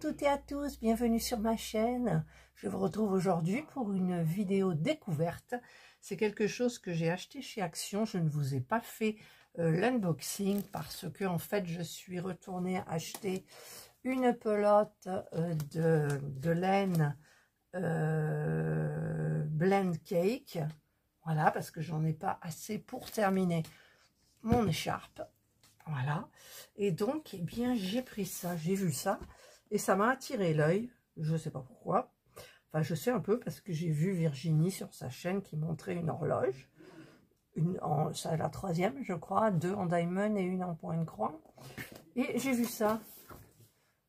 toutes et à tous, bienvenue sur ma chaîne. Je vous retrouve aujourd'hui pour une vidéo découverte. C'est quelque chose que j'ai acheté chez Action. Je ne vous ai pas fait l'unboxing parce que en fait je suis retournée acheter une pelote de laine Blend Cake. Voilà, parce que j'en ai pas assez pour terminer mon écharpe. Voilà, et donc, eh bien, j'ai pris ça, j'ai vu ça, et ça m'a attiré l'œil, je sais pas pourquoi, enfin, je sais un peu, parce que j'ai vu Virginie sur sa chaîne qui montrait une horloge, c'est la troisième, je crois, 2 en diamond et 1 en point de croix, et j'ai vu ça,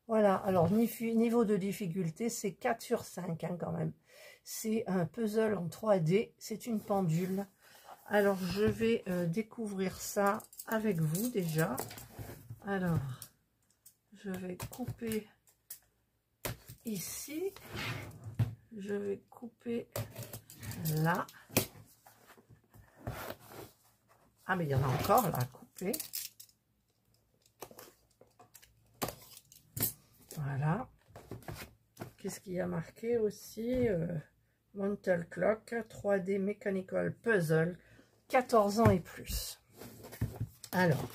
voilà. Alors, niveau de difficulté, c'est 4 sur 5, hein, quand même, c'est un puzzle en 3D, c'est une pendule. Alors, je vais découvrir ça avec vous déjà. Alors, je vais couper ici. Je vais couper là. Ah, mais il y en a encore là à couper. Voilà. Qu'est-ce qu'il y a marqué aussi Mental Clock, 3D Mechanical Puzzle, 14 ans et plus. Alors,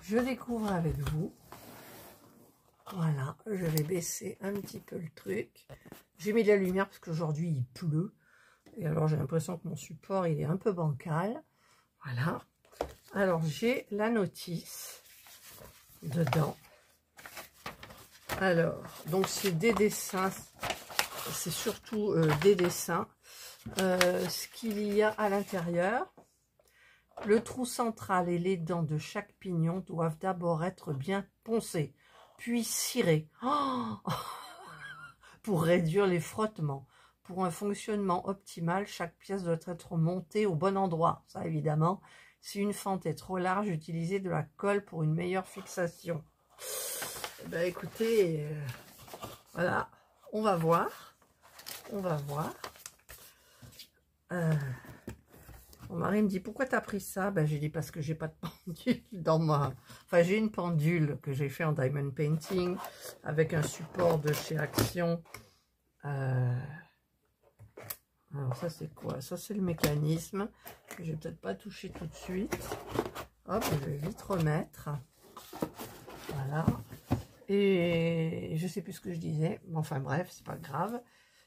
je découvre avec vous. Voilà, je vais baisser un petit peu le truc. J'ai mis de la lumière parce qu'aujourd'hui il pleut. Et alors j'ai l'impression que mon support il est un peu bancal. Voilà. Alors j'ai la notice dedans. Alors, donc c'est des dessins. C'est surtout des dessins. Ce qu'il y a à l'intérieur. Le trou central et les dents de chaque pignon doivent d'abord être bien poncés, puis cirés, pour réduire les frottements. Pour un fonctionnement optimal, chaque pièce doit être montée au bon endroit. Ça, évidemment, si une fente est trop large, utilisez de la colle pour une meilleure fixation. Ben, écoutez, voilà, on va voir. On va voir. Mon mari me dit, pourquoi tu as pris ça? Ben, j'ai dit, parce que j'ai pas de pendule dans ma... Enfin, j'ai une pendule que j'ai fait en diamond painting avec un support de chez Action. Alors, ça, c'est quoi? Ça, c'est le mécanisme que je vais peut-être pas toucher tout de suite. Hop, je vais vite remettre. Voilà. Et je sais plus ce que je disais. Enfin, bref, c'est pas grave.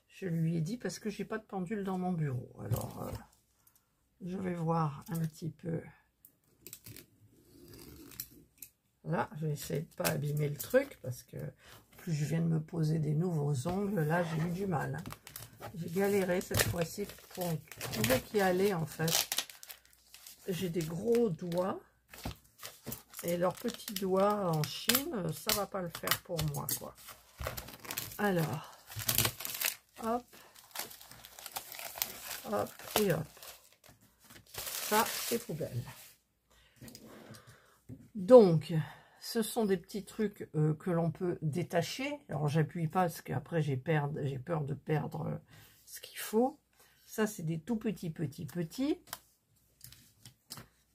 Je lui ai dit parce que j'ai pas de pendule dans mon bureau. Alors... je vais voir un petit peu. Là, je vais essayer de ne pas abîmer le truc parce que en plus je viens de me poser des nouveaux ongles. Là, j'ai eu du mal. J'ai galéré cette fois-ci pour trouver qui allait en fait. J'ai des gros doigts et leurs petits doigts en Chine, ça va pas le faire pour moi, quoi. Alors, hop, hop et hop. Ça, c'est poubelle. Donc, ce sont des petits trucs que l'on peut détacher. Alors, j'appuie pas parce qu'après, j'ai peur de perdre ce qu'il faut. Ça, c'est des tout petits.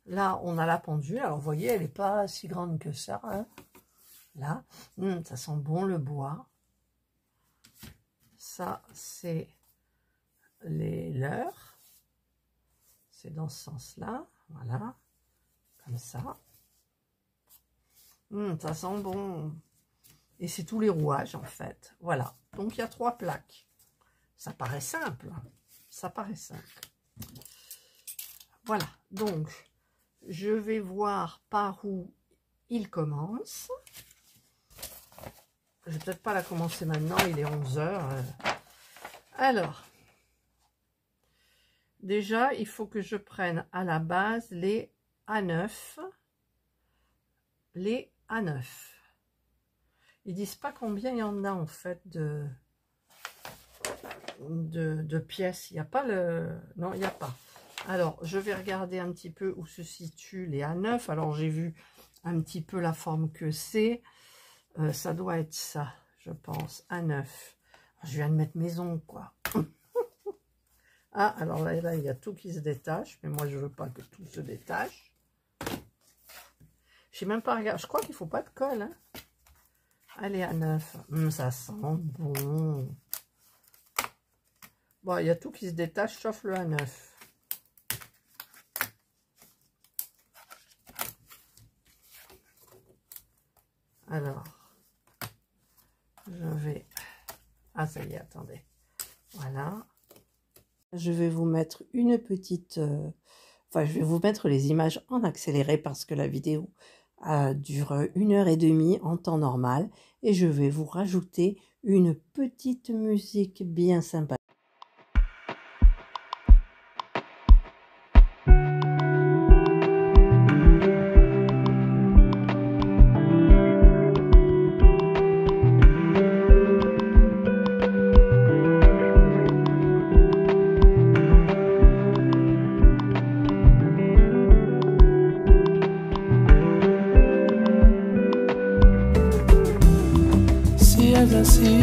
Là, on a la pendule. Alors, vous voyez, elle n'est pas si grande que ça. Hein. Là, ça sent bon le bois. Ça, c'est les leurres. C'est dans ce sens-là, voilà, comme ça. Ça sent bon. Et c'est tous les rouages, en fait. Voilà. Donc, il y a 3 plaques. Ça paraît simple. Ça paraît simple. Voilà. Donc, je vais voir par où il commence. Je vais peut-être pas la commencer maintenant. Il est 11 h. Alors... déjà, il faut que je prenne à la base les A9. Les A9. Ils disent pas combien il y en a en fait de pièces. Il n'y a pas le... non, il n'y a pas. Alors, je vais regarder un petit peu où se situent les A9. Alors, j'ai vu un petit peu la forme que c'est. Ça doit être ça, je pense. A9. Je viens de mettre mes ongles, quoi. Ah, alors là, il y a tout qui se détache, mais moi, je veux pas que tout se détache. Je sais même pas regarder. Je crois qu'il faut pas de colle. Hein. Allez, à 9. Ça sent bon. Bon, il y a tout qui se détache sauf le A9. Alors, je vais... Ah, ça y est, attendez. Voilà. Je vais vous mettre une petite... Enfin, je vais vous mettre les images en accéléré parce que la vidéo dure 1h30 en temps normal. Et je vais vous rajouter une petite musique bien sympa. Así,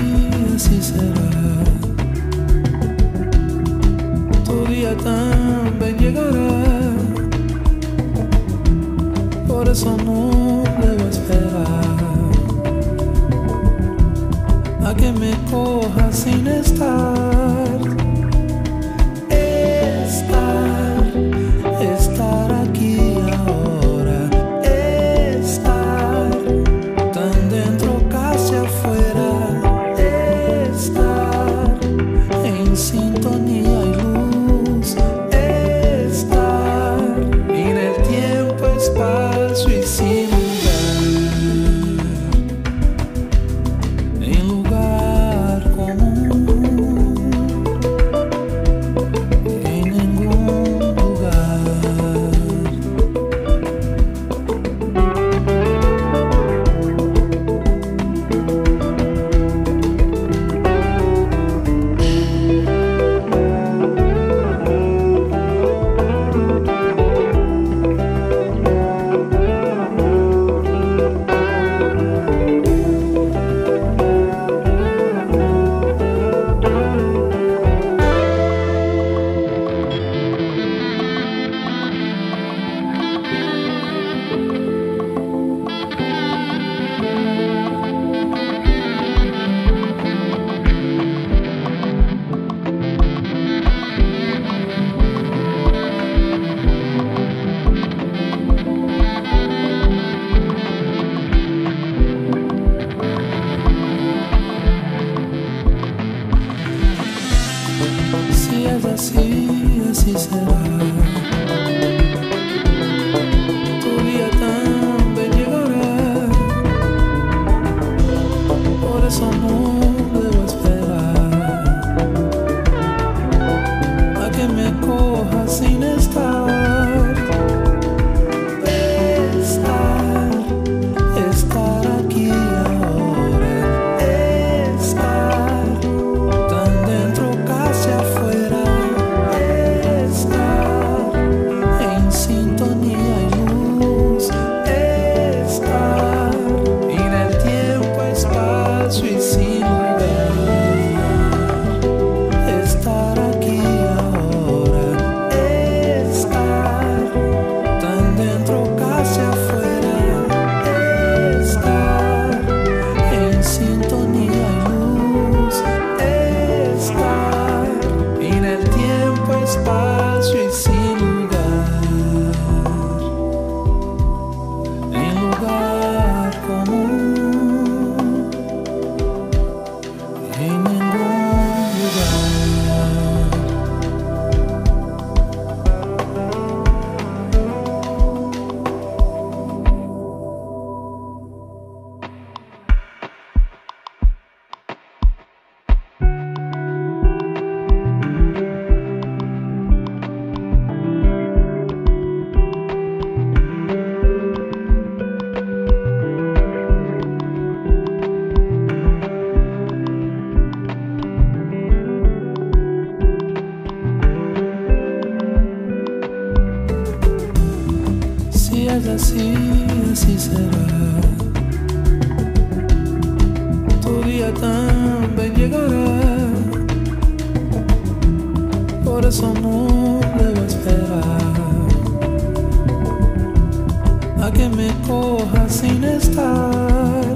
así será. Tu día también llegará. Por eso no debo esperar a que me coja sin estar. Estar aquí ahora. Estar tan dentro casi afuera. Sintonía y luz, estar en el tiempo, espacio y sin lugar, en lugar común, en ningún lugar. Así será. Tu día también llegará. Por eso no debo esperar a que me coja sin estar. Estar aquí ahora. Estar tan dentro casi afuera. Así será. Tu día también llegará. Por eso no debo esperar a que me coja sin estar.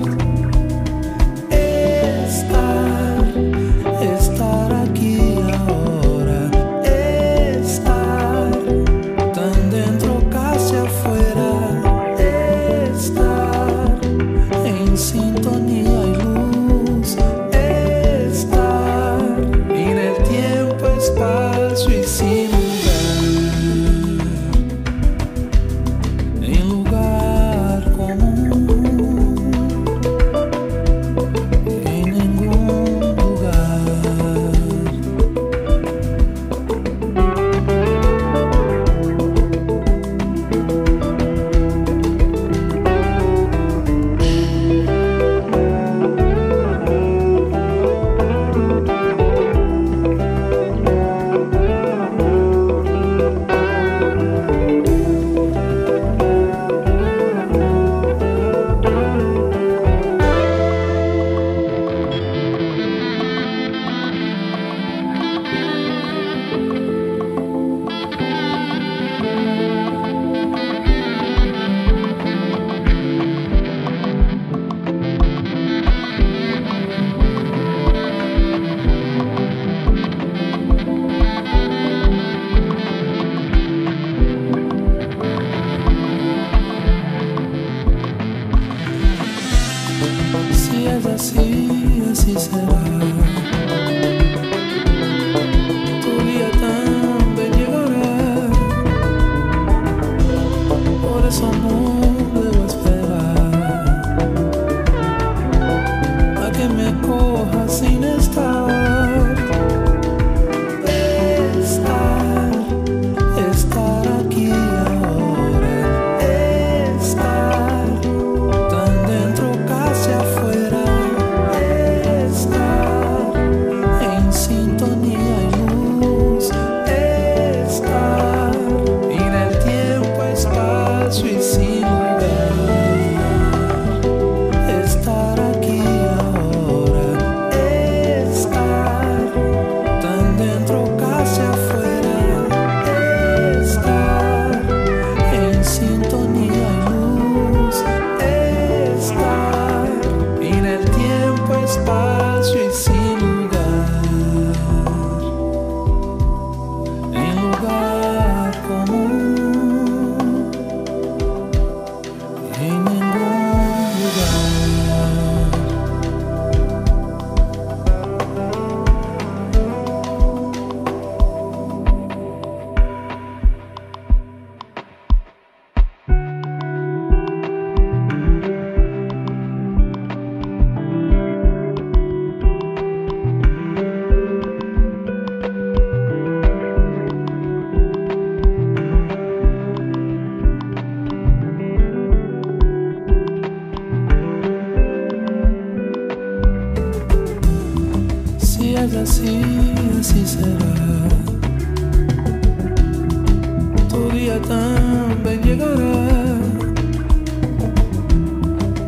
también llegará.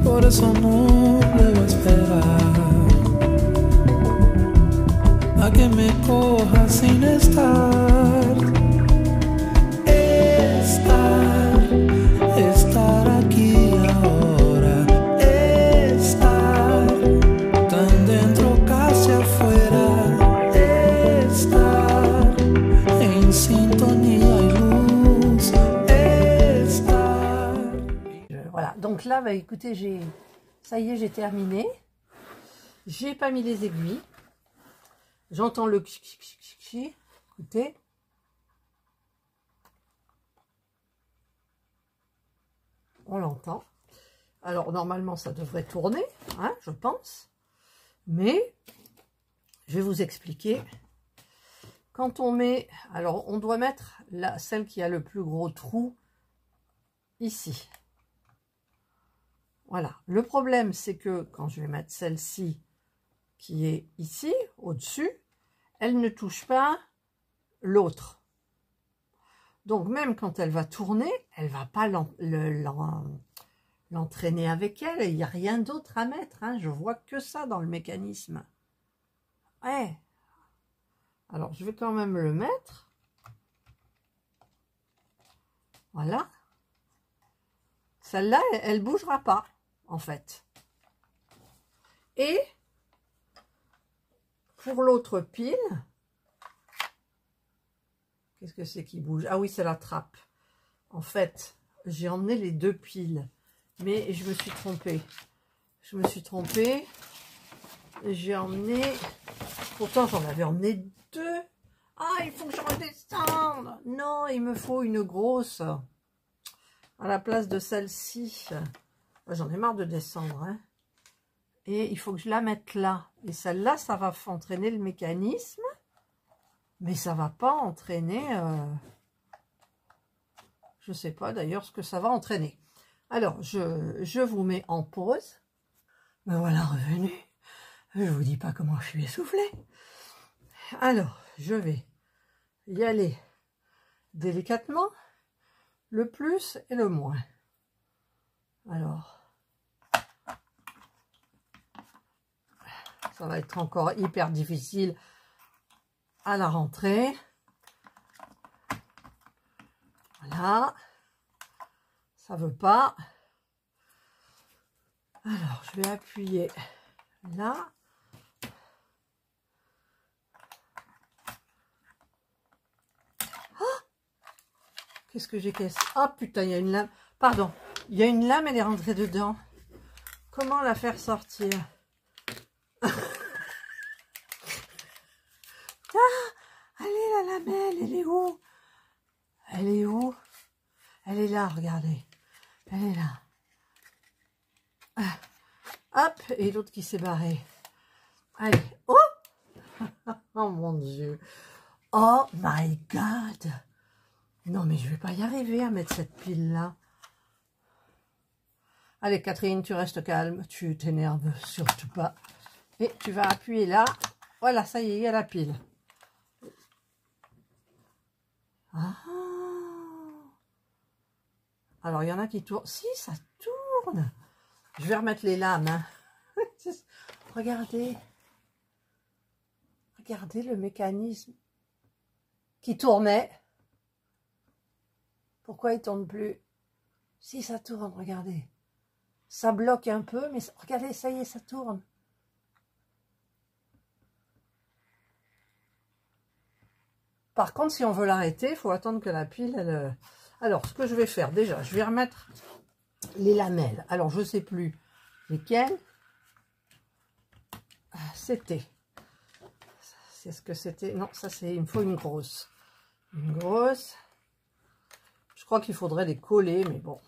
Por eso no debo esperar a que me coja sin estar. Estar aquí ahora. Estar tan dentro casi afuera. Estar en sintonía y luz. Estar. Voilà, donc là, bah, écoutez, ça y est, j'ai terminé. J'ai pas mis les aiguilles. J'entends le chi. Écoutez. On l'entend. Alors, normalement, ça devrait tourner, hein, je pense. Mais, je vais vous expliquer. Quand on met... Alors, on doit mettre celle qui a le plus gros trou ici. Voilà. Le problème, c'est que quand je vais mettre celle-ci qui est ici, au-dessus, elle ne touche pas l'autre. Donc, même quand elle va tourner, elle ne va pas l'entraîner avec elle. Il n'y a rien d'autre à mettre. Hein. Je vois que ça dans le mécanisme. Ouais. Alors, je vais quand même le mettre. Voilà. Celle-là, elle ne bougera pas, en fait. Et pour l'autre pile... Qu'est-ce que c'est qui bouge? Ah oui, c'est la trappe. En fait, j'ai emmené les deux piles. Mais je me suis trompée. Je me suis trompée. J'ai emmené... Pourtant, j'en avais emmené deux. Ah, il faut que je redescende. Non, il me faut une grosse. À la place de celle-ci. J'en ai marre de descendre. Hein. Et il faut que je la mette là. Et celle-là, ça va entraîner le mécanisme. Mais ça va pas entraîner, je sais pas d'ailleurs ce que ça va entraîner. Alors, je vous mets en pause. Ben voilà, revenu. Je vous dis pas comment je suis essoufflée. Alors, je vais y aller délicatement, le plus et le moins. Alors, ça va être encore hyper difficile à la rentrée. Voilà. Ça veut pas. Alors, je vais appuyer là. Oh, qu'est-ce que j'ai cassé? Oh putain, il y a une lame. Pardon. Il y a une lame, elle est rentrée dedans. Comment la faire sortir? La lamelle, elle est où? Elle est où? Elle est là, regardez. Elle est là. Ah. Hop, et l'autre qui s'est barré. Allez. Oh! Oh mon Dieu. Oh my God. Non, mais je vais pas y arriver à mettre cette pile-là. Allez, Catherine, tu restes calme. Tu t'énerves surtout pas. Et tu vas appuyer là. Voilà, ça y est, il y a la pile. Ah. Alors, il y en a qui tournent. Si, ça tourne. Je vais remettre les lames. Hein. Regardez. Regardez le mécanisme qui tournait. Pourquoi il ne tourne plus? Si, ça tourne, regardez. Ça bloque un peu, mais regardez, ça y est, ça tourne. Par contre, si on veut l'arrêter, il faut attendre que la pile... Elle... Alors, ce que je vais faire, déjà, je vais remettre les lamelles. Alors, je ne sais plus lesquelles. C'était... C'est ce que c'était... Non, ça, c'est... Il me faut une grosse. Une grosse. Je crois qu'il faudrait les coller, mais bon.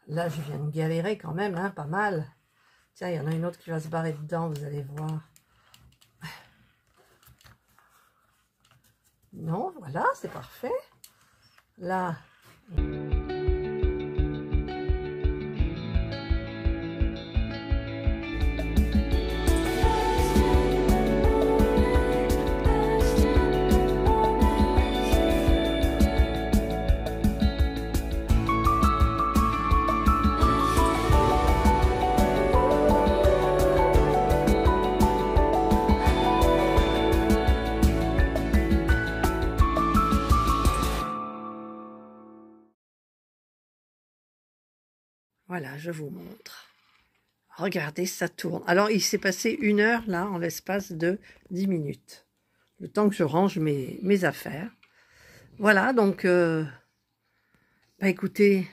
Là, je viens de galérer quand même, hein, pas mal. Tiens, il y en a une autre qui va se barrer dedans, vous allez voir. Non, voilà, c'est parfait. Là. Voilà, je vous montre. Regardez, ça tourne. Alors, il s'est passé 1 heure, là, en l'espace de 10 minutes. Le temps que je range mes affaires. Voilà, donc, bah écoutez,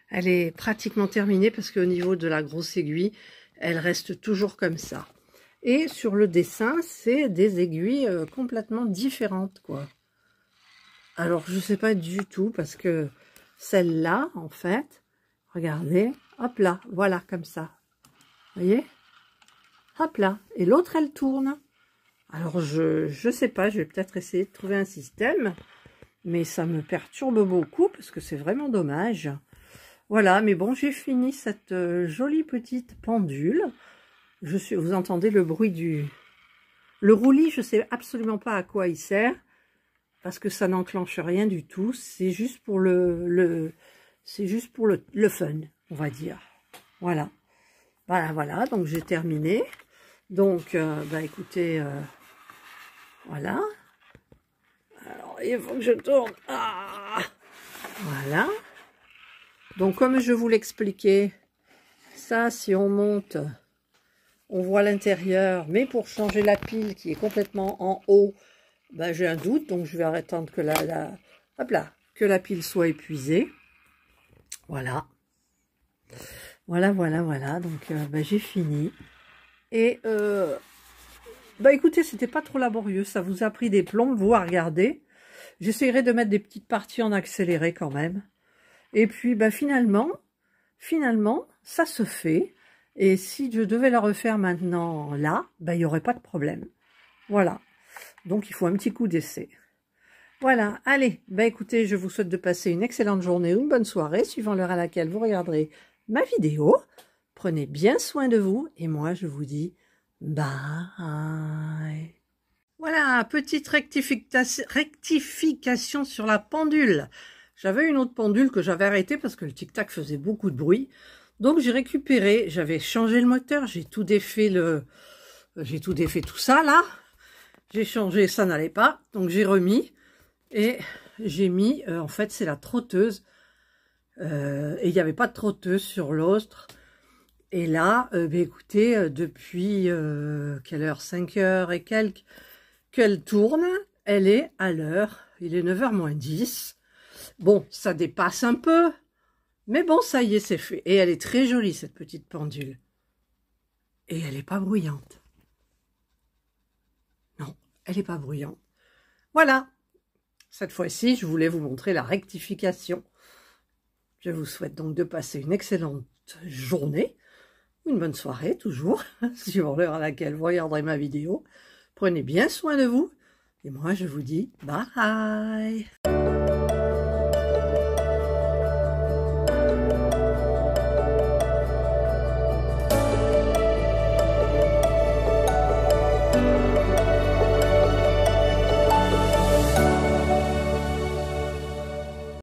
elle est pratiquement terminée parce qu'au niveau de la grosse aiguille, elle reste toujours comme ça. Et sur le dessin, c'est des aiguilles complètement différentes, quoi. Alors, je sais pas du tout parce que celle-là, en fait, regardez, hop là, voilà, comme ça. Vous voyez? Hop là. Et l'autre, elle tourne. Alors, je sais pas, je vais peut-être essayer de trouver un système. Mais ça me perturbe beaucoup parce que c'est vraiment dommage. Voilà, mais bon, j'ai fini cette jolie petite pendule. Vous entendez le bruit du... Le roulis, je sais absolument pas à quoi il sert. Parce que ça n'enclenche rien du tout. C'est juste pour le fun, on va dire. Voilà. Voilà, donc j'ai terminé. Donc, bah écoutez, voilà. Alors, il faut que je tourne. Ah, voilà. Donc, comme je vous l'expliquais, ça, si on monte, on voit l'intérieur. Mais pour changer la pile qui est complètement en haut, bah, j'ai un doute. Donc, je vais attendre que que la pile soit épuisée. Voilà. Voilà. Donc, bah, j'ai fini. Et, bah, écoutez, c'était pas trop laborieux. Ça vous a pris des plombes, vous, à regarder. J'essaierai de mettre des petites parties en accéléré quand même. Et puis, bah, finalement, ça se fait. Et si je devais la refaire maintenant, là, bah, il n'y aurait pas de problème. Voilà. Donc, il faut un petit coup d'essai. Voilà, allez, bah écoutez, je vous souhaite de passer une excellente journée ou une bonne soirée, suivant l'heure à laquelle vous regarderez ma vidéo. Prenez bien soin de vous, et moi je vous dis bye. Voilà, petite rectification sur la pendule. J'avais une autre pendule que j'avais arrêtée parce que le tic-tac faisait beaucoup de bruit. Donc j'ai récupéré, j'avais changé le moteur, j'ai tout défait tout ça là. J'ai changé, ça n'allait pas, donc j'ai remis. Et j'ai mis, en fait, c'est la trotteuse. Et il n'y avait pas de trotteuse sur l'autre. Et là, bah, écoutez, depuis, quelle heure? 5 heures et quelques, qu'elle tourne. Elle est à l'heure. Il est 9h moins 10. Bon, ça dépasse un peu. Mais bon, ça y est, c'est fait. Et elle est très jolie, cette petite pendule. Et elle n'est pas bruyante. Non, elle n'est pas bruyante. Voilà. Cette fois-ci, je voulais vous montrer la rectification. Je vous souhaite donc de passer une excellente journée, ou une bonne soirée, toujours, suivant l'heure à laquelle vous regarderez ma vidéo. Prenez bien soin de vous, et moi je vous dis bye.